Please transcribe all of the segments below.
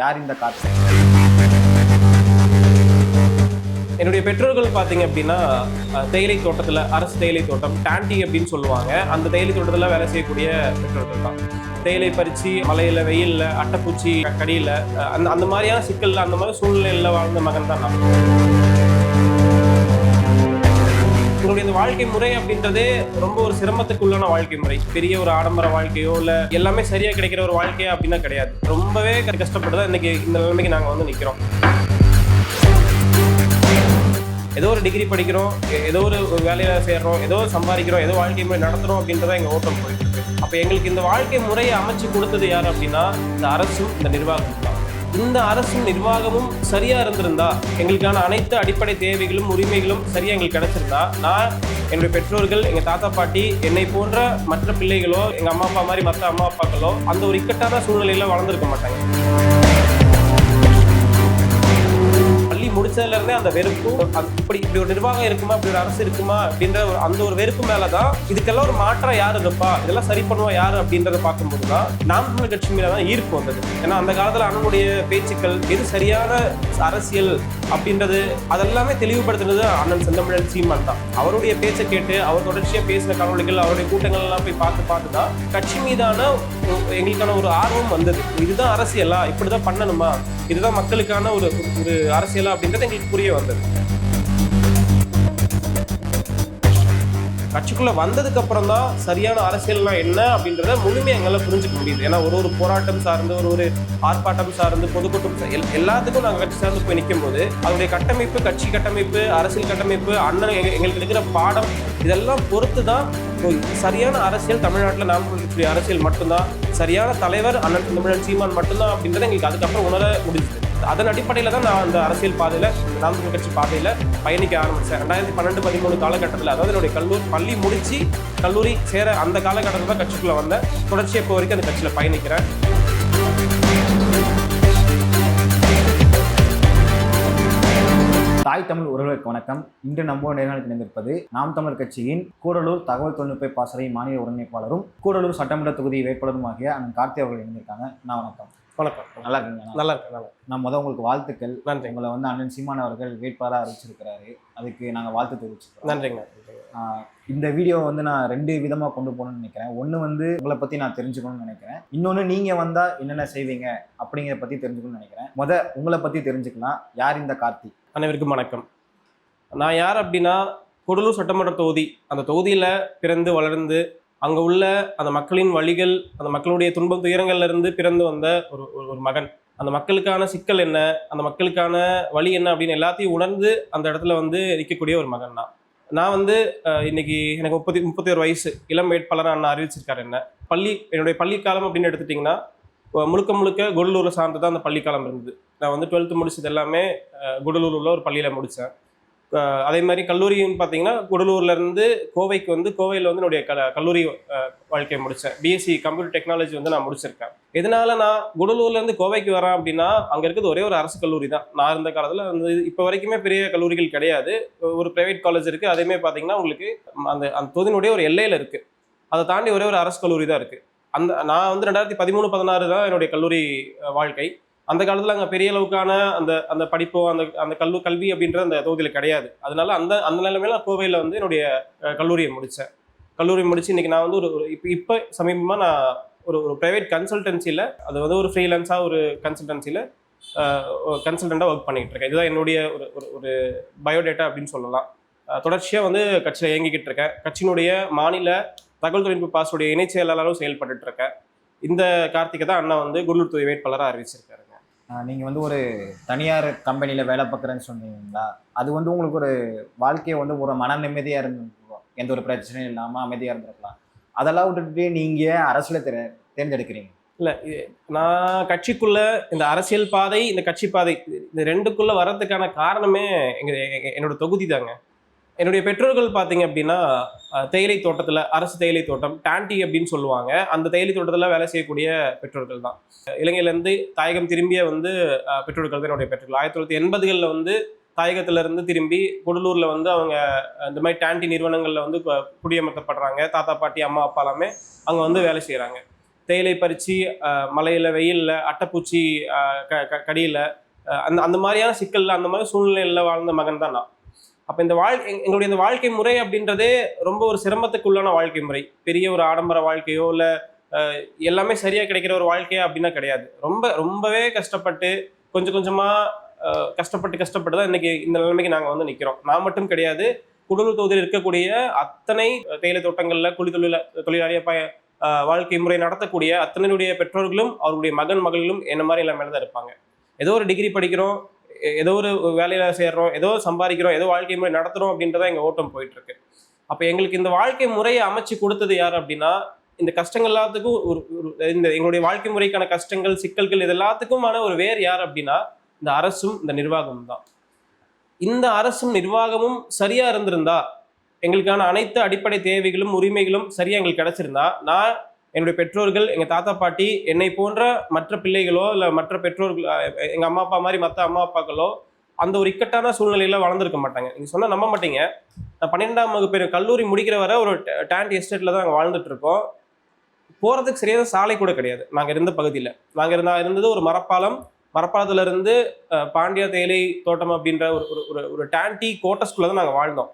யார் இந்த கார்த்தி? என்னுடைய பெற்றோர்கள் பார்த்தீங்க அப்படின்னா தேயிலை தோட்டத்தில், அரசு தேயிலை தோட்டம் டாண்டி அப்படின்னு சொல்லுவாங்க, அந்த தேயிலை தோட்டத்தில் வேலை செய்யக்கூடிய பெற்றோர்கள் தான். தேயிலை பறித்து மலையில், வெயிலில், அட்டைப்பூச்சி கடியில், அந்த அந்த மாதிரியான சிக்கலில், அந்த மாதிரி சூழ்நிலையில் வாழ்ந்த மகன் தான் நான். உங்களுடைய இந்த வாழ்க்கை முறை அப்படின்றதே ரொம்ப ஒரு சிரமத்துக்குள்ளான வாழ்க்கை முறை. பெரிய ஒரு ஆடம்பர வாழ்க்கையோ இல்லை எல்லாமே சரியாக கிடைக்கிற ஒரு வாழ்க்கையோ அப்படின்னா கிடையாது. ரொம்பவே கஷ்டப்பட்டு தான் இன்னைக்கு இந்த நிலைமைக்கு நாங்கள் வந்து நிற்கிறோம். ஏதோ ஒரு டிகிரி படிக்கிறோம், ஏதோ ஒரு வேலையில் சேர்றோம், ஏதோ சம்பாதிக்கிறோம், ஏதோ வாழ்க்கை முறை நடத்துகிறோம் அப்படின்றத எங்கள் ஓட்டம் போயிட்டு இருக்கு. அப்போ எங்களுக்கு இந்த வாழ்க்கை முறையை அமைச்சு கொடுத்தது யார் அப்படின்னா இந்த அரசும் இந்த நிர்வாகமும் தான். இந்த அரசும் நிர்வாகமும் சரியாக இருந்திருந்தா, எங்களுக்கான அனைத்து அடிப்படை தேவைகளும் உரிமைகளும் சரியாக எங்களுக்கு கிடைச்சிருந்தா, நான், என்னுடைய பெற்றோர்கள், எங்கள் தாத்தா பாட்டி, என்னை போன்ற மற்ற பிள்ளைகளோ, எங்கள் அம்மா அப்பா மாதிரி மற்ற அம்மா அப்பாக்களோ அந்த ஒரு இக்கட்டான சூழ்நிலையில் வளர்ந்துருக்க மாட்டாங்க. முடிச்சதுல இருந்தே அந்த வெறுப்பும், இப்படி ஒரு நிர்வாகம் இருக்குமா, இப்படி ஒரு அரசு இருக்குமா அப்படின்ற அந்த ஒரு வெறுப்பு மேலதான் இதுக்கெல்லாம் ஒரு மாற்றம் யாரு இருப்பா, இதெல்லாம் சரி பண்ணுவா யாரு அப்படின்றத பார்க்கும்போது தான் நாம் தமிழர் கட்சி மேலதான் ஈர்ப்பு வந்தது. ஏன்னா அந்த காலத்துல அண்ணனுடைய பேச்சுக்கள் எது சரியான அரசியல் அப்படின்றது அதெல்லாமே தெளிவுபடுத்துனது அண்ணன் செந்தமிழன் சீமான் தான். அவருடைய பேச்சை கேட்டு அவர் தொடர்ச்சியா பேசின காணொலிகள், அவருடைய கூட்டங்கள் எல்லாம் போய் பார்த்து தான் கட்சி மீதான எங்களுக்கான ஒரு ஆர்வம் வந்தது. இதுதான் அரசியலா, இப்படிதான் பண்ணணுமா, இதுதான் மக்களுக்கான ஒரு அரசியலா அப்படின்றது எங்களுக்கு புரிய வந்தது. கட்சிக்குள்ள வந்ததுக்கு அப்புறம் தான் சரியான அரசியல்னா என்ன அப்படின்றத முழுமையாக எங்களால் புரிஞ்சுக்க முடியுது. ஏன்னா ஒரு போராட்டம் சார்ந்து, ஒரு ஆர்ப்பாட்டம் சார்ந்து, பொதுக்கூட்டம் எல்லாத்துக்கும் நாங்கள் கட்சி சார்ந்து போய் நிற்கும் போது அதனுடைய கட்டமைப்பு, கட்சி கட்டமைப்பு, அரசியல் கட்டமைப்பு, அண்ணன் எங்களுக்கு இருக்கிற பாடம் இதெல்லாம் பொறுத்து தான் சரியான அரசியல் தமிழ்நாட்டில் நாம் இருக்கக்கூடிய அரசியல் மட்டும்தான், சரியான தலைவர் அண்ணன் செந்தமிழன் சீமான் மட்டும்தான் அப்படின்றத எங்களுக்கு அதுக்கப்புறம் உணர முடிஞ்சுது. அதன் அடிப்படையில் தான் நான் அந்த அரசியல் பாதையில், நாம் தமிழர் கட்சி பாதையில் பயணிக்க ஆரம்பித்தேன். 2012-13 காலகட்டத்தில், அதாவது என்னுடைய பள்ளி முடித்து கல்லூரி சேர அந்த காலகட்டத்தில் தான் கட்சிக்குள்ளே வந்தேன். தொடர்ச்சியாக இப்போ வரைக்கும் அந்த கட்சியில் பயணிக்கிறேன். தாய் தமிழ் உறவுகளுக்கு வணக்கம். இன்று நம்மோடு நேர்காணலுக்கு இணைந்திருப்பது நாம் தமிழர் கட்சியின் கூடலூர் தகவல் தொழில்நுட்ப பாசறை மாநில ஒருங்கிணைப்பாளரும் கூடலூர் சட்டமன்ற தொகுதி வேட்பாளரும் ஆகிய அண்ணன் கார்த்தி அவர்கள் இணைந்திருக்காங்க. நான் வணக்கம். வணக்கம். நல்லா இருக்கீங்க? நல்லா இருக்கேன். நான் உங்களுக்கு வாழ்த்துக்கள். நன்றி. உங்களை அண்ணன் சீமான் அவர்கள் வேட்பாளராக அறிவிச்சிருக்கிறாரு, அதுக்கு நாங்கள் வாழ்த்து தெரிவிச்சுக்கிறோம். நன்றிங்க. இந்த வீடியோ நான் 2 விதமாக கொண்டு போகணும்னு நினைக்கிறேன். ஒன்று உங்களை பற்றி நான் தெரிஞ்சுக்கணும்னு நினைக்கிறேன். இன்னொன்று நீங்கள் வந்தால் என்னென்ன செய்வீங்க அப்படிங்கிறத பற்றி தெரிஞ்சுக்கணும்னு நினைக்கிறேன். உங்களை பற்றி தெரிஞ்சுக்கலாம். யார் இந்த கார்த்தி? அனைவருக்கும் வணக்கம். நான் யார் அப்படின்னா, கூடலூர் சட்டமன்ற தொகுதி, அந்த தொகுதியில் பிறந்து வளர்ந்து அங்கே உள்ள அந்த மக்களின் வழிகள், அந்த மக்களுடைய துன்பம் துயரங்கள்ல இருந்து பிறந்து வந்த ஒரு மகன். அந்த மக்களுக்கான சிக்கல் என்ன, அந்த மக்களுக்கான வழி என்ன அப்படின்னு எல்லாத்தையும் உணர்ந்து அந்த இடத்துல நிற்கக்கூடிய ஒரு மகன் தான். நான் இன்னைக்கு எனக்கு 31 வயசு, இளம் வேட்பாளராக அண்ணா அறிவிச்சிருக்காரு. என்னுடைய பள்ளிக்காலம் அப்படின்னு எடுத்துட்டிங்கன்னா முழுக்க கூடலூரை சார்ந்து தான் அந்த பள்ளிக்காலம் இருந்தது. நான் 12th முடிச்சது எல்லாமே கூடலூர் உள்ள ஒரு பள்ளியில் முடித்தேன். அதே மாதிரி கல்லூரின்னு பார்த்தீங்கன்னா கூடலூர்லேருந்து கோவைக்கு கோவையில் என்னுடைய கல்லூரி வாழ்க்கையை முடித்தேன். பிஎஸ்சி கம்ப்யூட்டர் டெக்னாலஜி நான் முடிச்சிருக்கேன். இதனால நான் கூடலூர்லேருந்து கோவைக்கு வரேன் அப்படின்னா, அங்கே இருக்கிறது ஒரே ஒரு அரசு கல்லூரி தான். நான் இருந்த காலத்தில் இப்போ வரைக்குமே பெரிய கல்லூரிகள் கிடையாது. ஒரு ப்ரைவேட் காலேஜ் இருக்குது. அதேமாதிரி பார்த்தீங்கன்னா உங்களுக்கு அந்த தொகுதியினுடைய ஒரு எல்லையில் இருக்குது. அதை தாண்டி ஒரே ஒரு அரசு கல்லூரி தான் இருக்குது. நான் 2013-16 தான் என்னுடைய கல்லூரி வாழ்க்கை. அந்த காலத்தில் அங்கே பெரிய அளவுக்கான அந்த படிப்போ அந்த கல்வி அப்படின்ற அந்த தொகுதியில் கிடையாது. அதனால அந்த நிலைமையில கோவையில் என்னுடைய கல்லூரியை முடித்தேன். கல்லூரி முடிச்சு இன்னைக்கு நான் இப்போ சமீபமாக நான் ஒரு ப்ரைவேட் கன்சல்டன்சியில், அது ஒரு ஃப்ரீலான்ஸாக ஒரு கன்சல்டன்சியில் கன்சல்டண்ட்டாக ஒர்க் பண்ணிகிட்டு இருக்கேன். இதுதான் என்னுடைய ஒரு பயோடேட்டா அப்படின்னு சொல்லலாம். தொடர்ச்சியாக கட்சியில் இயங்கிக்கிட்டு இருக்கேன். கட்சியினுடைய மாநில தகவல் தொழில்நுட்ப பாசுடைய இணைச் செயலாளரும் செயல்பட்டு இருக்கேன். இந்த கார்த்திகை தான் அண்ணா கூடலூர் தொகுதி வேட்பாளராக அறிவிச்சிருக்காருங்க. நீங்கள் ஒரு தனியார் கம்பெனியில் வேலை பார்க்குறேன்னு சொன்னீங்களா? அது உங்களுக்கு ஒரு வாழ்க்கையை ஒரு மன நிம்மதியாக இருந்துருக்கும், எந்த ஒரு பிரச்சனையும் இல்லாமல் அமைதியாக இருந்திருக்கலாம். அதெல்லாம் விட்டுட்டு நீங்கள் அரசியலை தேர்ந்தெடுக்கிறீங்க. இல்லை, நான் கட்சிக்குள்ளே இந்த அரசியல் பாதை, இந்த கட்சி பாதை, இந்த ரெண்டுக்குள்ளே வர்றதுக்கான காரணமே என்னோட தொகுதி தாங்க. என்னுடைய பெற்றோர்கள் பார்த்தீங்க அப்படின்னா தேயிலை தோட்டத்தில், அரசு தேயிலை தோட்டம் டாண்டி அப்படின்னு சொல்லுவாங்க, அந்த தேயிலை தோட்டத்தில் வேலை செய்யக்கூடிய பெற்றோர்கள் தான். இலங்கையிலேருந்து தாயகம் திரும்பிய பெற்றோர்கள் தான் என்னுடைய பெற்றோர்கள். 1980களில் தாயகத்திலேருந்து திரும்பி கூடலூரில் அவங்க இந்த மாதிரி டாண்டி நிறுவனங்களில் குடியமர்த்தப்படுறாங்க. தாத்தா பாட்டி அம்மா அப்பா எல்லாமே அங்கே வேலை செய்கிறாங்க. தேயிலை பறிச்சு மலையில வெயில்ல அட்டைப்பூச்சி கடியில அந்த அந்த மாதிரியான சிக்கல்ல அந்த மாதிரி சூழ்நிலையில வாழ்ந்த மகன் தான் நான். அப்ப இந்த எங்களுடைய இந்த வாழ்க்கை முறை அப்படின்றதே ரொம்ப ஒரு சிரமத்துக்குள்ளான வாழ்க்கை முறை. பெரிய ஒரு ஆடம்பர வாழ்க்கையோ இல்ல எல்லாமே சரியா கிடைக்கிற ஒரு வாழ்க்கையா அப்படின்னா கிடையாது. ரொம்பவே கஷ்டப்பட்டு கொஞ்சம் கொஞ்சமா கஷ்டப்பட்டு தான் இன்னைக்கு இந்த நிலைமைக்கு நாங்க வந்து நிக்கிறோம். நான் மட்டும் கிடையாது, கூடலூர் தொகுதியில் இருக்கக்கூடிய அத்தனை தேயிலை தோட்டங்கள்ல தொழிலாளிய வாழ்க்கை முறை நடத்தக்கூடிய அத்தனையுடைய பெற்றோர்களும் அவருடைய மகள்களும் என்ன மாதிரி எல்லாமே தான் இருப்பாங்க. ஏதோ ஒரு டிகிரி படிக்கிறோம், ஏதோ ஒரு வேலையில சேர்றோம், ஏதோ சம்பாதிக்கிறோம், ஏதோ வாழ்க்கை முறை நடத்துறோம் அப்படின்றதான் எங்க ஓட்டம் போயிட்டு இருக்கு. அப்ப எங்களுக்கு இந்த வாழ்க்கை முறையை அமைச்சு கொடுத்தது யார் அப்படின்னா, இந்த கஷ்டங்கள் எல்லாத்துக்கும் இந்த எங்களுடைய வாழ்க்கை முறைக்கான கஷ்டங்கள் சிக்கல்கள் இது எல்லாத்துக்குமான ஒரு வேர் யார் அப்படின்னா இந்த அரசும் இந்த நிர்வாகமும் தான். இந்த அரசும் நிர்வாகமும் சரியா இருந்திருந்தா, எங்களுக்கான அனைத்து அடிப்படை தேவைகளும் உரிமைகளும் சரியா எங்களுக்கு கிடைச்சிருந்தா, நான் என்னுடைய பெற்றோர்கள் எங்க தாத்தா பாட்டி என்னை போன்ற மற்ற பிள்ளைகளோ இல்ல மற்ற பெற்றோர்கள் எங்க அம்மா அப்பா மாதிரி மற்ற அம்மா அப்பாக்களோ அந்த ஒரு இக்கட்டான சூழ்நிலையில வளர்ந்துருக்க மாட்டாங்க. நீங்க சொன்னா நம்ப மாட்டீங்க, நான் 12ஆம் வகுப்பு கல்லூரி முடிக்கிற வரை ஒரு டேண்ட் எஸ்டேட்ல தான் நாங்கள் வாழ்ந்துட்டு இருக்கோம். போறதுக்கு சரியான சாலை கூட கிடையாது. நாங்க இருந்த பகுதியில் இருந்தது ஒரு மரப்பாலத்துல இருந்து பாண்டியா தேயிலை தோட்டம் அப்படின்ற ஒரு டேண்டி கோட்டஸ்குள்ள தான் நாங்கள் வாழ்ந்தோம்.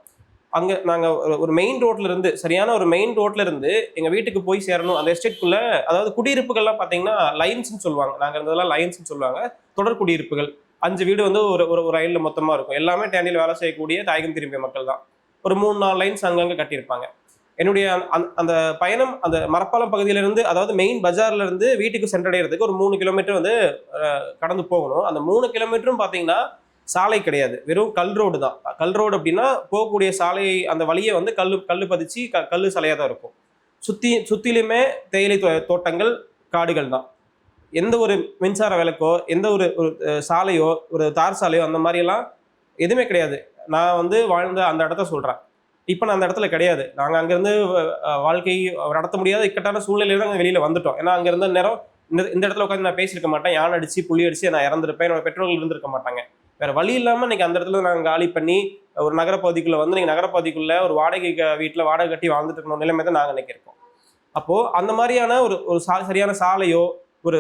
அங்க நாங்க ஒரு மெயின் ரோட்ல இருந்து சரியான ஒரு மெயின் ரோட்ல இருந்து எங்க வீட்டுக்கு போய் சேரணும். அந்த எஸ்டேட்குள்ள அதாவது குடியிருப்புகள்லாம் பாத்தீங்கன்னா லைன்ஸ்ன்னு சொல்லுவாங்க, நாங்க இருந்ததெல்லாம் லைன்ஸ்ன்னு சொல்லுவாங்க, தொடர் குடியிருப்புகள். 5 வீடு வந்து ஒரு ரயில்ல மொத்தமா இருக்கும். எல்லாமே டேண்டியில் வேலை செய்யக்கூடிய தாயகம் திரும்பிய மக்கள் தான். ஒரு 3-4 லைன்ஸ் அங்கங்க கட்டியிருப்பாங்க. என்னுடைய அந்த பயணம் அந்த மரப்பாலம் பகுதியிலிருந்து, அதாவது மெயின் பஜார்ல இருந்து வீட்டுக்கு சென்றடைகிறதுக்கு ஒரு 3 கிலோமீட்டர் வந்து கடந்து போகணும். அந்த 3 கிலோமீட்டரும் பாத்தீங்கன்னா சாலை கிடையாது, வெறும் கல் ரோடு தான். கல் ரோடு அப்படின்னா போகக்கூடிய சாலை அந்த வழியை வந்து கல்லு பதிச்சு கல்லு சாலையாக தான் இருக்கும். சுத்திலுமே தேயிலை தோட்டங்கள் காடுகள் தான். எந்த ஒரு மின்சார விளக்கோ எந்த ஒரு சாலையோ ஒரு தார் சாலையோ அந்த மாதிரியெல்லாம் எதுவுமே கிடையாது. நான் வந்து வாழ்ந்த அந்த இடத்த சொல்கிறேன். இப்போ நான் அந்த இடத்துல கிடையாது. நாங்கள் அங்கேருந்து வாழ்க்கை நடத்த முடியாத இக்கட்டான சூழ்நிலையில தான் வெளியில் வந்துட்டோம். ஏன்னா அங்கே இருந்த நேரம் இந்த இடத்துல உட்காந்து நான் பேசியிருக்க மாட்டேன், யானை அடிச்சு புள்ளி அடிச்சு நான் இறந்துருப்பேன், என்னோட பெற்றோர்கள் இருந்திருக்க மாட்டாங்க. வேற வழி இல்லாமல் இன்னைக்கு அந்த இடத்துல நாங்கள் காலி பண்ணி ஒரு நகரப்பகுதிக்குள்ளே வந்து நீங்கள் நகரப்பகுதிக்குள்ள ஒரு வாடகை வீட்டில் வாடகை கட்டி வாழ்ந்துட்டு இருக்கணும் நிலைமை தான் நாங்கள் நினைக்கிறோம். அப்போது அந்த மாதிரியான ஒரு சரியான சாலையோ ஒரு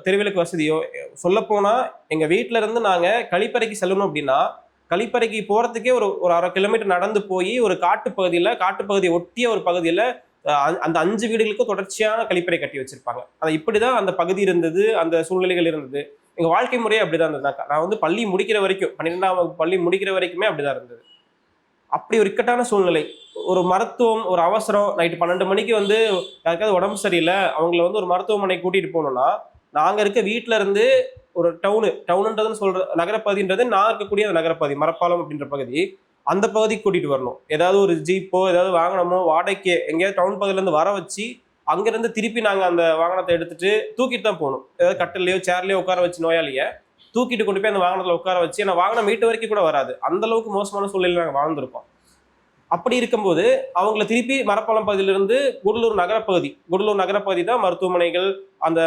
தெருவிளக்கு வசதியோ சொல்லப்போனால் எங்கள் வீட்டில இருந்து நாங்கள் கழிப்பறைக்கு செல்லணும் அப்படின்னா கழிப்பறைக்கு போகிறதுக்கே ஒரு 1/2 கிலோமீட்டர் நடந்து போய் ஒரு காட்டுப்பகுதியை ஒட்டிய ஒரு பகுதியில் அந்த 5 வீடுகளுக்கும் தொடர்ச்சியான கழிப்பறை கட்டி வச்சிருப்பாங்க. அது இப்படிதான் அந்த பகுதி இருந்தது, அந்த சூழ்நிலைகள் இருந்தது. எங்க வாழ்க்கை முறையே அப்படிதான் இருந்தது. நான் வந்து பள்ளி முடிக்கிற வரைக்கும் 12ஆம் வகுப்பு பள்ளி முடிக்கிற வரைக்குமே அப்படிதான் இருந்தது. அப்படி ஒரு இக்கட்டான சூழ்நிலை, ஒரு மருத்துவம், ஒரு அவசரம், நைட்டு 12 மணிக்கு வந்து யாருக்காவது உடம்பு சரியில்லை, அவங்கள வந்து ஒரு மருத்துவமனை கூட்டிட்டு போகணும்னா நாங்க இருக்க வீட்டுல இருந்து ஒரு டவுனுன்றதுன்னு சொல்ற நகரப்பகுதின்றது நான் இருக்கக்கூடிய அந்த நகரப்பகுதி மரப்பாலம் அப்படின்ற பகுதி, அந்த பகுதிக்கு கூட்டிட்டு வரணும். ஏதாவது ஒரு ஜீப்போ ஏதாவது வாகனமோ வாடகைக்கு எங்கேயாவது டவுன் பகுதியில இருந்து வர வச்சு அங்கிருந்து திருப்பி நாங்கள் அந்த வாகனத்தை எடுத்துட்டு தூக்கிட்டு தான் போகணும். ஏதாவது கட்டிலையோ சேர்லையோ உட்கார வச்சு நோயாளியை தூக்கிட்டு கொண்டு போய் அந்த வாகனத்தில் உட்கார வச்சு ஏன்னா வாகனம் வீட்டு வரைக்கும் கூட வராது, அந்த அளவுக்கு மோசமான சூழ்நிலையில் நாங்கள் வாழ்ந்திருக்கோம். அப்படி இருக்கும்போது அவங்கள திருப்பி மரப்பாலம் பகுதியிலிருந்து கூடலூர் நகரப்பகுதி தான் மருத்துவமனைகள் அந்த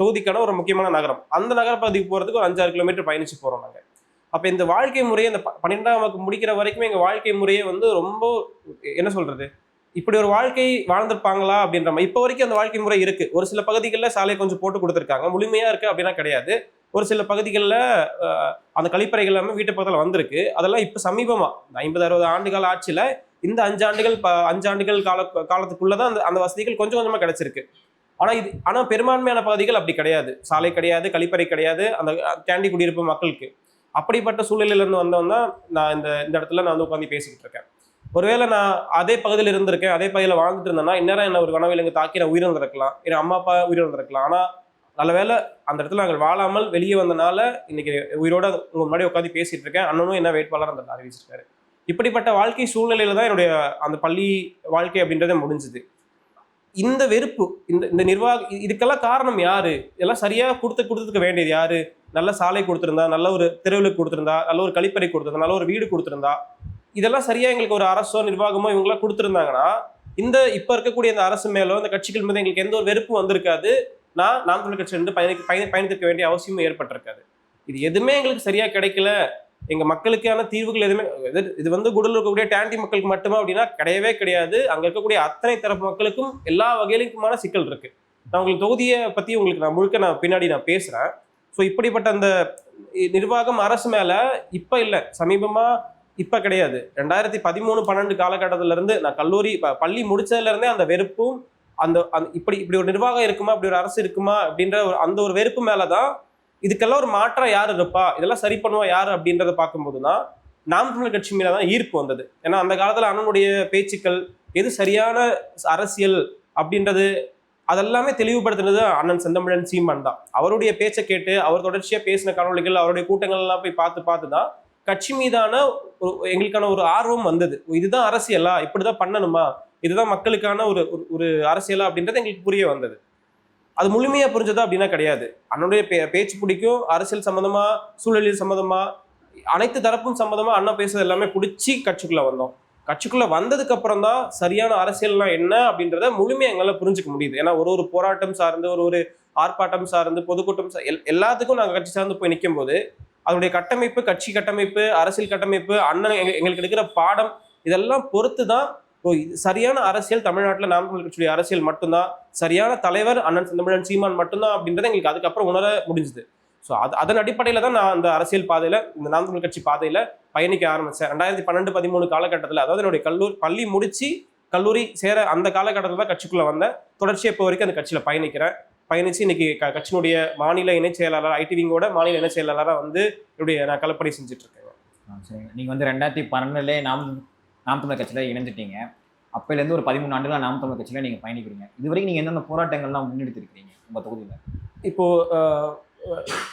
தொகுதிக்கான ஒரு முக்கியமான நகரம். அந்த நகரப்பகுதிக்கு போகிறதுக்கு ஒரு 5-6 கிலோமீட்டர் பயணிச்சு போகிறோம் நாங்கள். அப்போ இந்த வாழ்க்கை முறையை இந்த 12ஆம் வகுப்பு முடிக்கிற வரைக்குமே எங்கள் வாழ்க்கை முறையை வந்து ரொம்ப என்ன சொல்றது, இப்படி ஒரு வாழ்க்கை வாழ்ந்திருப்பாங்களா அப்படின்ற மாதிரி இப்போ வரைக்கும் அந்த வாழ்க்கை முறை இருக்கு. ஒரு சில பகுதிகளில் சாலை கொஞ்சம் போட்டு கொடுத்துருக்காங்க, முழுமையா இருக்கு அப்படின்னா கிடையாது. ஒரு சில பகுதிகளில் அந்த கழிப்பறைகள் எல்லாமே வீட்டு பக்கத்தில் வந்திருக்கு. அதெல்லாம் இப்போ சமீபமா 50-60 ஆண்டுகால ஆட்சியில் இந்த 5 ஆண்டுகள் காலத்துக்குள்ளதான் அந்த வசதிகள் கொஞ்சம் கொஞ்சமா கிடைச்சிருக்கு. ஆனா பெரும்பான்மையான பகுதிகள் அப்படி கிடையாது. சாலை கிடையாது, கழிப்பறை கிடையாது அந்த கேண்டி குடியிருப்பு மக்களுக்கு. அப்படிப்பட்ட சூழ்நிலையில இருந்து வந்தவன் தான் நான் இந்த இடத்துல நான் வந்து உட்காந்து பேசிக்கிட்டு இருக்கேன். ஒருவேளை நான் அதே பகுதியில் இருந்திருக்கேன், அதே பகுதியில் வாழ்ந்துட்டு இருந்தேன்னா இந்நேரம் என்ன ஒரு வனவிலங்கு தாக்கி நான் உயிரிழந்திருக்கலாம், என் அம்மா அப்பா உயிரிழந்திருக்கலாம். ஆனா நல்ல வேலை அந்த இடத்துல நாங்கள் வாழாமல் வெளியே வந்தனால இன்னைக்கு உயிரோட உங்க முன்னாடி உட்காந்து பேசிட்டு இருக்கேன். அண்ணனும் என்ன வேட்பாளர் அந்த அறிவிச்சிருக்காரு. இப்படிப்பட்ட வாழ்க்கை சூழ்நிலையில தான் என்னுடைய அந்த பள்ளி வாழ்க்கை அப்படின்றத முடிஞ்சுது. இந்த வெறுப்பு, இந்த நிர்வாகம், இதுக்கெல்லாம் காரணம் யாரு? இதெல்லாம் சரியா கொடுத்துக்க வேண்டியது யாரு? நல்ல சாலை கொடுத்திருந்தா, நல்ல ஒரு தெருவுக்கு கொடுத்திருந்தா, நல்ல ஒரு கழிப்பறை கொடுத்திருந்தா, நல்ல ஒரு வீடு கொடுத்திருந்தா, இதெல்லாம் சரியா எங்களுக்கு ஒரு அரசோ நிர்வாகமோ இவங்களாம் கொடுத்திருந்தாங்கன்னா இப்ப இருக்கக்கூடிய இந்த அரசு மேலோ இந்த கட்சிகள் மீது எங்களுக்கு எந்த ஒரு வெறுப்பு வந்திருக்காது. நாம் தமிழர் கட்சி வந்து பயணித்திருக்க வேண்டிய அவசியமும் ஏற்பட்டிருக்காது. இது எதுவுமே எங்களுக்கு சரியா கிடைக்கல, எங்க மக்களுக்கான தீர்வுகள் எதுவுமே இது வந்து கூடலூர் இருக்கக்கூடிய டேண்டி மக்களுக்கு மட்டுமா அப்படின்னா கிடையவே கிடையாது. அங்க இருக்கக்கூடிய அத்தனை தரப்பு மக்களுக்கும் எல்லா வகையிலுக்குமான சிக்கல் இருக்கு. நான் உங்களுக்கு தொகுதியை பற்றி உங்களுக்கு நான் பின்னாடி பேசுகிறேன். ஸோ இப்படிப்பட்ட அந்த நிர்வாகம் அரசு மேலே இப்போ இல்லை, சமீபமாக இப்போ கிடையாது, 2013-12 காலகட்டத்திலேருந்து நான் கல்லூரி பள்ளி முடிச்சதுலேருந்தே அந்த வெறுப்பும் அந்த இப்படி ஒரு நிர்வாகம் இருக்குமா, இப்படி ஒரு அரசு இருக்குமா அப்படின்ற அந்த ஒரு வெறுப்பு மேலே தான் இதுக்கெல்லாம் ஒரு மாற்றம் யார் இருப்பா, இதெல்லாம் சரி பண்ணுவா யார் அப்படின்றத பார்க்கும்போது தான் நாம் தமிழர் கட்சி மேலே தான் ஈர்ப்பு வந்தது. ஏன்னா அந்த காலத்தில் அண்ணனுடைய பேச்சுக்கள் எது சரியான அரசியல் அப்படின்றது அதெல்லாமே தெளிவுபடுத்துனது அண்ணன் செந்தமிழன் சீமான் தான். அவருடைய பேச்சை கேட்டு அவர் தொடர்ச்சியாக பேசின காணொலிகள், அவருடைய கூட்டங்கள் எல்லாம் போய் பார்த்து தான் கட்சி மீதான எங்களுக்கான ஒரு ஆர்வம் வந்தது. இதுதான் அரசியலா, இப்படிதான் பண்ணணுமா, இதுதான் மக்களுக்கான ஒரு ஒரு அரசியலா அப்படின்றது எங்களுக்கு புரிய வந்தது. அது முழுமையா புரிஞ்சதா அப்படின்னா கிடையாது. அண்ணனுடைய பேச்சு பிடிக்கும், அரசியல் சம்மந்தமா, சூழலியல் சம்மந்தமா, அனைத்து தரப்பும் சம்மந்தமா அண்ணன் பேசுறது எல்லாமே பிடிச்சி கட்சிக்குள்ள வந்தோம். கட்சிக்குள்ள வந்ததுக்கு அப்புறம் தான் சரியான அரசியல்னா என்ன அப்படின்றத முழுமையா எங்களால் புரிஞ்சுக்க முடியுது. ஏன்னா ஒரு போராட்டம் சார்ந்து, ஒரு ஆர்ப்பாட்டம் சார்ந்து, பொதுக்கூட்டம் எல்லாத்துக்கும் நாங்கள் கட்சி சார்ந்து போய் நிற்கும் போது அதனுடைய கட்டமைப்பு, கட்சி கட்டமைப்பு, அரசியல் கட்டமைப்பு, அண்ணன் எங்களுக்கு எடுக்கிற பாடம் இதெல்லாம் பொறுத்து தான் சரியான அரசியல் தமிழ்நாட்டில் நாம் தமிழர் கட்சியுடைய அரசியல் மட்டும்தான், சரியான தலைவர் அண்ணன் செந்தமிழன் சீமான் மட்டும்தான் அப்படின்றத எங்களுக்கு அதுக்கப்புறம் உணர முடிஞ்சுது. ஸோ அதன் அடிப்படையில் தான் நான் அந்த அரசியல் பாதையில், இந்த நாம் தமிழர் கட்சி பாதையில் பயணிக்க ஆரம்பித்தேன். 2012-13 காலகட்டத்தில், அதாவது என்னுடைய பள்ளி முடிச்சு கல்லூரி சேர அந்த காலகட்டத்தில் தான் கட்சிக்குள்ளே வந்தேன். தொடர்ச்சியாக இப்போ வரைக்கும் அந்த கட்சியில் பயணிச்சு இன்னைக்கு கட்சியினுடைய மாநில இணைச் செயலாளர், ஐடி விங்கோட மாநில இணைச் செயலாளராக வந்து நான் களப்பணி செஞ்சுட்டு இருக்கேன். சரி, நீங்கள் வந்து 2012 நாம் தமிழர் கட்சியில் இணைஞ்சிட்டீங்க. அப்போலேருந்து ஒரு 13 ஆண்டுகளாக நாம் தமிழர் கட்சியில் நீங்கள் பயணிக்கிறீங்க. இது வரைக்கும் நீங்கள் என்னென்ன போராட்டங்கள்லாம் முன்னெடுத்திருக்கிறீங்க உங்கள் தொகுதியில்? இப்போது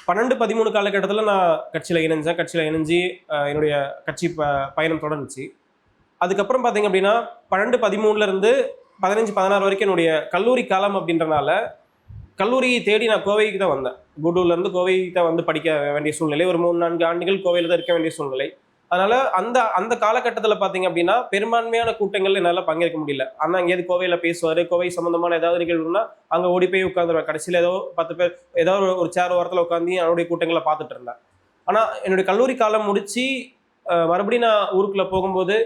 12-13 காலகட்டத்தில் நான் கட்சியில் இணைஞ்சு என்னுடைய கட்சி பயணம் தொடர்ந்துச்சு. அதுக்கப்புறம் பார்த்தீங்க அப்படின்னா 12-13 15-16 வரைக்கும் என்னுடைய கல்லூரி காலம் அப்படின்றனால கல்லூரியை தேடி நான் கோவைக்கு தான் வந்தேன். குடூர்லேருந்து கோவைக்கு தான் வந்து படிக்க வேண்டிய சூழ்நிலை, ஒரு 3-4 ஆண்டுகள் கோவையில் தான் இருக்க வேண்டிய சூழ்நிலை. அதனால அந்த காலகட்டத்தில் பார்த்தீங்க அப்படின்னா பெரும்பான்மையான கூட்டங்கள் என்னால் பங்கேற்க முடியல. ஆனால் எங்கேயாவது கோவையில் பேசுவார், கோவை சம்மந்தமான ஏதாவது நிகழ்வுனா அங்கே ஓடி போய் உட்காந்துருவேன். கடைசியில் ஏதோ 10 பேர் ஏதாவது ஒரு சேர் ஓரத்தில் உட்காந்து என்னுடைய கூட்டங்களை பார்த்துட்டு இருந்தேன். ஆனால் என்னுடைய கல்லூரி காலம் முடித்து மறுபடியும் நான் ஊருக்குள்ளே போகும்போது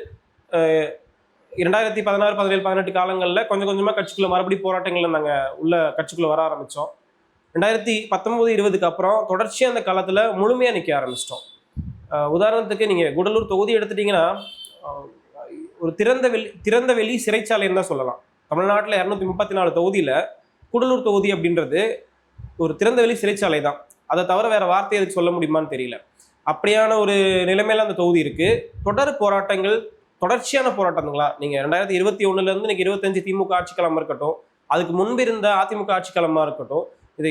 2016, 17, 18 காலங்களில் கொஞ்சம் கொஞ்சமாக கட்சிக்குள்ளே மறுபடியும் போராட்டங்களில் நாங்கள் உள்ள கட்சிக்குள்ளே வர ஆரம்பித்தோம். 2019-20க்கு அப்புறம் தொடர்ச்சியாக அந்த காலத்தில் முழுமையாக நிற்க ஆரம்பிச்சிட்டோம். உதாரணத்துக்கு நீங்கள் கூடலூர் தொகுதி எடுத்துட்டிங்கன்னா ஒரு திறந்த வெளி சிறைச்சாலைன்னு தான் சொல்லலாம். தமிழ்நாட்டில் 234 தொகுதியில் கூடலூர் தொகுதி அப்படின்றது ஒரு திறந்த வெளி சிறைச்சாலை தான். அதை தவிர வேறு வார்த்தை எதுக்கு சொல்ல முடியுமான்னு தெரியல. அப்படியான ஒரு நிலைமையில அந்த தொகுதி இருக்குது. தொடர்ச்சியான போராட்டங்களா நீங்கள் 2021 இன்னைக்கு 25 திமுக ஆட்சி காலமாக இருக்கட்டும், அதுக்கு முன்பு இருந்த அதிமுக ஆட்சி காலமாக இருக்கட்டும், இது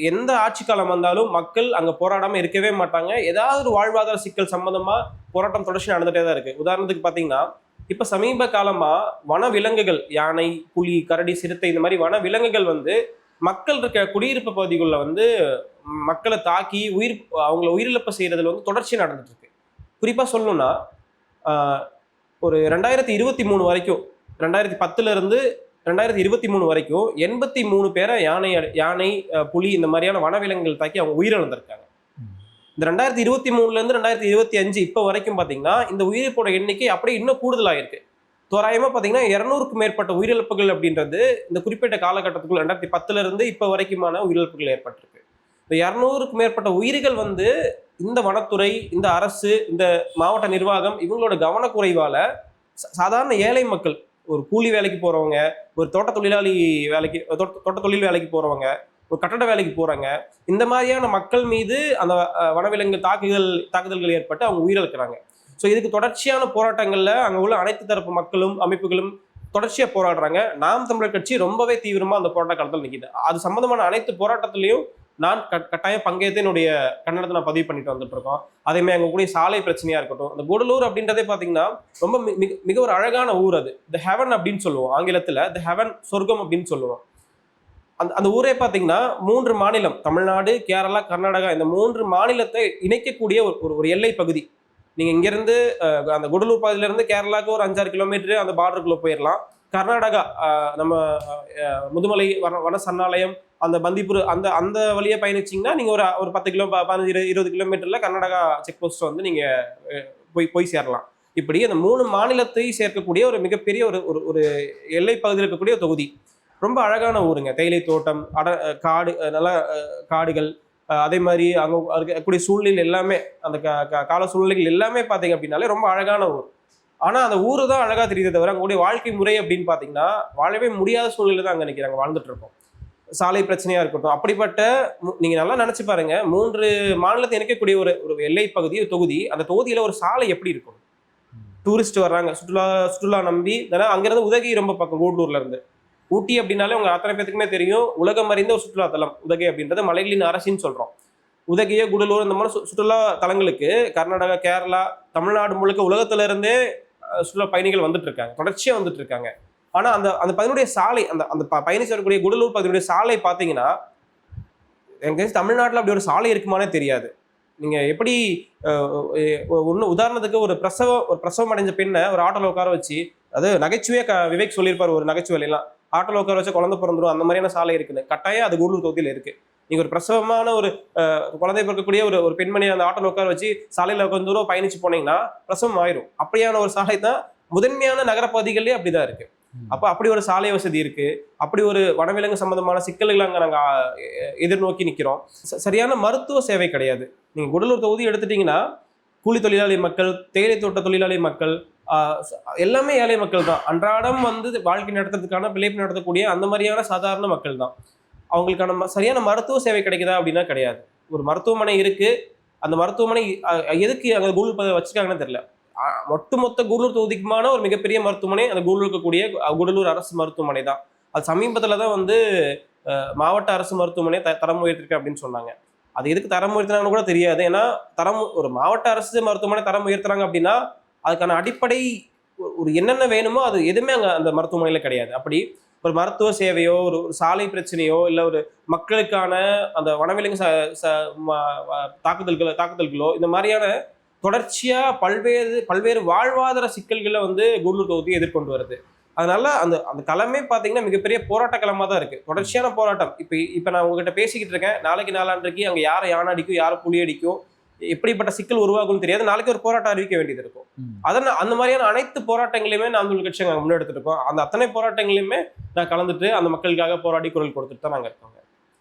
எந்த ஆட்சி காலம் வந்தாலும் மக்கள் அங்கே போராடாமல் இருக்கவே மாட்டாங்க. ஏதாவது ஒரு வாழ்வாதார சிக்கல் சம்மந்தமாக போராட்டம் தொடர்ச்சி நடந்துகிட்டே தான் இருக்குது. உதாரணத்துக்கு பார்த்தீங்கன்னா இப்போ சமீப காலமாக வன விலங்குகள், யானை, புலி, கரடி, சிறுத்தை, இந்த மாதிரி வன விலங்குகள் வந்து மக்கள் இருக்க குடியிருப்பு பகுதிகளில் வந்து மக்களை தாக்கி அவங்கள உயிரிழப்பு செய்கிறதுல வந்து தொடர்ச்சி நடந்துட்டு இருக்கு. குறிப்பாக சொல்லணும்னா ஒரு 2023 வரைக்கும், 2010 2023 வரைக்கும் 83 பேரை யானை, புலி இந்த மாதிரியான வனவிலங்குகள் தாக்கி அவங்க உயிரிழந்திருக்காங்க. இந்த 2023 2025 இப்போ வரைக்கும் பார்த்தீங்கன்னா இந்த உயிரிழப்போட எண்ணிக்கை அப்படியே இன்னும் கூடுதலாயிருக்கு. தோராயமாக பார்த்தீங்கன்னா 200க்கும் மேற்பட்ட உயிரிழப்புகள் அப்படின்றது இந்த குறிப்பிட்ட காலகட்டத்துக்குள்ள 2010 இப்போ வரைக்குமான உயிரிழப்புகள் ஏற்பட்டிருக்கு. இந்த 200க்கும் மேற்பட்ட உயிர்கள் வந்து இந்த வனத்துறை, இந்த அரசு, இந்த மாவட்ட நிர்வாகம் இவங்களோட கவனக்குறைவால சாதாரண ஏழை மக்கள், ஒரு கூலி வேலைக்கு போறவங்க, ஒரு தோட்ட தொழில் வேலைக்கு போறவங்க, ஒரு கட்டட வேலைக்கு போறாங்க, இந்த மாதிரியான மக்கள் மீது அந்த வனவிலங்கு தாக்குதல்கள் ஏற்பட்டு அவங்க உயிரிழக்கிறாங்க. ஸோ இதுக்கு தொடர்ச்சியான போராட்டங்கள்ல அங்கே உள்ள அனைத்து தரப்பு மக்களும் அமைப்புகளும் தொடர்ச்சியா போராடுறாங்க. நாம் தமிழர் கட்சி ரொம்பவே தீவிரமா அந்த போராட்ட காலத்தில் நிற்கிது. அது சம்பந்தமான அனைத்து போராட்டத்திலையும் நான் கட்டாயம் பங்கேற்று என்னுடைய கன்னடத்தை நான் பதிவு பண்ணிட்டு வந்துட்டு இருக்கோம். அதேமாதிரி அங்கே கூடிய சாலை பிரச்சனையா இருக்கட்டும், அந்த கூடலூர் அப்படின்றதே பார்த்தீங்கன்னா ரொம்ப மிக ஒரு அழகான ஊர். அது த ஹெவன் அப்படின்னு சொல்லுவோம் ஆங்கிலத்தில், த ஹெவன், சொர்க்கம் அப்படின்னு சொல்லுவோம். அந்த ஊரே பார்த்தீங்கன்னா 3 மாநிலம், தமிழ்நாடு, கேரளா, கர்நாடகா, இந்த 3 மாநிலத்தை இணைக்கக்கூடிய ஒரு எல்லை பகுதி. நீங்கள் இங்கேருந்து அந்த கூடலூர் பகுதியிலேருந்து கேரளாவுக்கு ஒரு 5-6 கிலோமீட்டர் அந்த பார்டருக்குள்ளே போயிடலாம். கர்நாடகா நம்ம முதுமலை வன சரணாலயம், அந்த பந்திப்பூர் அந்த வழியை பயணிச்சிங்கன்னா நீங்கள் ஒரு 15-20 கிலோமீட்டரில் கர்நாடகா செக் போஸ்ட் வந்து நீங்கள் போய் சேரலாம். இப்படி அந்த 3 மாநிலத்தை சேர்க்கக்கூடிய ஒரு மிகப்பெரிய ஒரு எல்லை பகுதியில் இருக்கக்கூடிய தொகுதி. ரொம்ப அழகான ஊருங்க. தேயிலை தோட்டம், காடு, நல்லா காடுகள், அதே மாதிரி அங்கே இருக்கக்கூடிய சூழ்நிலை எல்லாமே, அந்த கால சூழ்நிலைகள் எல்லாமே பார்த்தீங்க அப்படின்னாலே ரொம்ப அழகான ஊர். ஆனால் அந்த ஊரு தான் அழகாக தெரியுதே தவிர அங்களுடைய வாழ்க்கை முறை அப்படின்னு பார்த்தீங்கன்னா வாழவே முடியாத சூழ்நிலை தான் அங்கே நிற்கிறாங்க, வாழ்ந்துட்டு இருக்கோம். சாலை பிரச்சனையாக இருக்கட்டும், அப்படிப்பட்ட நீங்கள் நல்லா நினச்சி பாருங்க, 3 மாநிலத்தை இணைக்கக்கூடிய ஒரு எல்லை பகுதி, ஒரு தொகுதி, அந்த தொகுதியில் ஒரு சாலை எப்படி இருக்கும்? டூரிஸ்ட் வர்றாங்க, சுற்றுலா நம்பி, ஏன்னா அங்கேருந்து உதகை ரொம்ப பக்கம், கூடலூர்ல இருந்து. ஊட்டி அப்படின்னாலே உங்க அத்தனை பேத்துக்குமே தெரியும், உலகம் அறிந்த ஒரு சுற்றுலா தலம் உதகை அப்படின்றது, மலைகளின் அரசின்னு சொல்றோம். உதகையோ கூடலூர் இந்த மாதிரி சுற்றுலா தலங்களுக்கு கர்நாடகா, கேரளா, தமிழ்நாடு முழுக்க உலகத்துல இருந்தே சுற்றுலா பயணிகள் வந்துட்டு இருக்காங்க, தொடர்ச்சியா வந்துட்டு இருக்காங்க. ஆனா அந்த அந்த பகுதியுடைய சாலை, அந்த பயணிச்சு வரக்கூடிய கூடலூர் பகுதியுடைய சாலை பார்த்தீங்கன்னா, எனக்கு தமிழ்நாட்டில் அப்படி ஒரு சாலை இருக்குமானே தெரியாது. நீங்க எப்படி உதாரணத்துக்கு ஒரு பிரசவம் அடைஞ்ச பெண்ணை ஒரு ஆட்டோல உட்கார வச்சு, அது நகைச்சுவையா விவேக் சொல்லியிருப்பார் ஒரு நகைச்சுவையெல்லாம், ஆட்டோல உட்கார வச்சு குழந்தை பிறந்துடும், அந்த மாதிரியான சாலை இருக்குன்னு. கட்டாயம் அது கூடலூர் தொகுதியில் இருக்கு. நீங்க ஒரு பிரசவமான ஒரு குழந்தை பிறக்கக்கூடிய ஒரு பெண்மணி அந்த ஆட்டோல உட்கார வச்சு சாலையில கொஞ்சம் தூரம் பயணிச்சு போனீங்கன்னா பிரசவம் ஆயிரும். அப்படியான ஒரு சாலை தான் முதன்மையான நகரப்பகுதிகளே அப்படிதான் இருக்கு. அப்ப அப்படி ஒரு சாலை வசதி இருக்கு, அப்படி ஒரு வனவிலங்கு சம்பந்தமான சிக்கல்கள் அங்க நாங்க எதிர்நோக்கி நிக்கிறோம். சரியான மருத்துவ சேவை கிடையாது. நீங்க கூடலூர் தொகுதி எடுத்துட்டீங்கன்னா கூலி தொழிலாளி மக்கள், தேயிலை தோட்ட தொழிலாளி மக்கள், எல்லாமே ஏழை மக்கள் தான். அன்றாடம் வாழ்க்கை நடத்துறதுக்கான பிழைப்பு நடத்தக்கூடிய அந்த மாதிரியான சாதாரண மக்கள் தான். அவங்களுக்கான சரியான மருத்துவ சேவை கிடைக்குதா அப்படின்னா கிடையாது. ஒரு மருத்துவமனை இருக்கு, அந்த மருத்துவமனை எதுக்கு அங்கே கூடலூர் வச்சிருக்காங்கன்னு தெரியல. ஒட்டுமொத்த கூடலூர் தொகுதிக்குமான ஒரு மிகப்பெரிய மருத்துவமனை அந்த கூடலூர் இருக்கக்கூடிய கூடலூர் அரசு மருத்துவமனை தான். அது சமீபத்தில் தான் மாவட்ட அரசு மருத்துவமனை தரம் உயர்த்திருக்கு அப்படின்னு சொன்னாங்க. அது எதுக்கு தரம் உயர்த்தினாங்கன்னு கூட தெரியாது. ஏன்னா ஒரு மாவட்ட அரசு மருத்துவமனை தரம் உயர்த்துறாங்க அப்படின்னா அதுக்கான அடிப்படை ஒரு என்னென்ன வேணுமோ அது எதுவுமே அங்கே அந்த மருத்துவமனையில் கிடையாது. அப்படி ஒரு மருத்துவ சேவையோ, ஒரு சாலை பிரச்சனையோ, இல்லை ஒரு மக்களுக்கான அந்த வனவிலங்கு தாக்குதல்களோ, இந்த மாதிரியான தொடர்ச்சியா பல்வேறு வாழ்வாதார சிக்கல்களை கூடலூர் தொகுதி எதிர்கொண்டு வருது. அதனால அந்த களமே பார்த்தீங்கன்னா மிகப்பெரிய போராட்ட களமாக தான் இருக்கு, தொடர்ச்சியான போராட்டம். இப்போ நான் உங்ககிட்ட பேசிக்கிட்டு இருக்கேன், நாளைக்கு நாளான்றைக்கு அங்கே யாரை யானை அடிக்கும், யாரை புலி அடிக்கும், எப்படிப்பட்ட சிக்கல் உருவாகும்னு தெரியாது. நாளைக்கு ஒரு போராட்டம் அறிவிக்க வேண்டியது இருக்கும். அந்த மாதிரியான அனைத்து போராட்டங்களையுமே நாம் கட்சி நாங்கள் முன்னெடுத்துட்டு இருக்கோம். அந்த அத்தனை போராட்டங்களையுமே நான் கலந்துட்டு அந்த மக்களுக்காக போராடி குரல் கொடுத்துட்டு தான் நாங்கள் இருக்கோங்க.